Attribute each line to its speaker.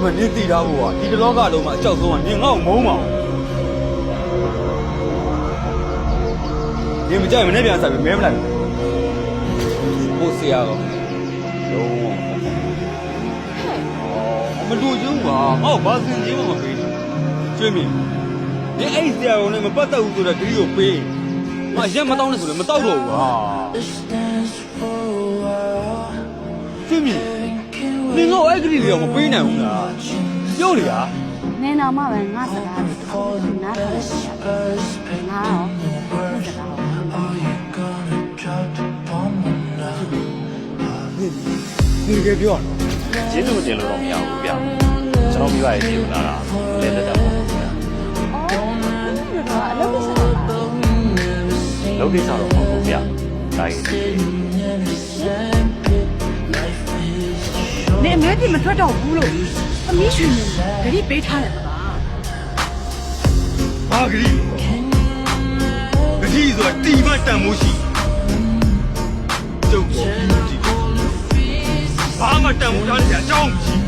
Speaker 1: မနေတည်တာဘောဒီတလောကလုံးမှာအကြောက်ဆုံးကနင်ငေါ့မုန်းပါဘူးနင်မကြိုက်မနဲ့ပြန်ဆက်ပြီးမဲမလိုက်ဘူးကိုဆရာကောလုံးဝမတူချင်ပါဟောဘာစင်ကြီးမှမပေးကျွေးမြင်ဒီအဲ့ဆရာတော်နဲ့မပတ်သက်ဘူးဆိုတော့ဂရီကိုပေးငါရက်မတောင်းနဲ့ဆိုလည်းမတောက်တော့ဘူးဟာကျွေးမြင်နင်တော့အဲ့ဂရီတွေကမပေးနိုင်ဘူးလားပြောလေဟာ
Speaker 2: နင်တော်မှပဲငါစကားကိုနားထောင်ရငါရောစကား
Speaker 1: ဒီကပြောတော့
Speaker 3: ကျေးဇူးတင်လို့တော့မရဘူးဗျကျွန်တော်မိဘရဲ့ကျေးဇူးနာတာလဲလက်တာပေါ့ဗျာ
Speaker 2: အလုပ်ကိစ္စ
Speaker 3: လုပ်ကိစ္စတော့မဟုတ်ဘူးဗျဒါကြီး
Speaker 2: နင်အမဲတိမထွက်တော့ဘူးလို့သမီးရှင်ဂရီပေးထားတယ်မလား
Speaker 1: ဘာဂရီဆိုတာတီမတန်မိုးရှိကျုပ်ကိုကြည့်ဘာမှတန်မိုးထားနေကြအကြောင်းမရှိ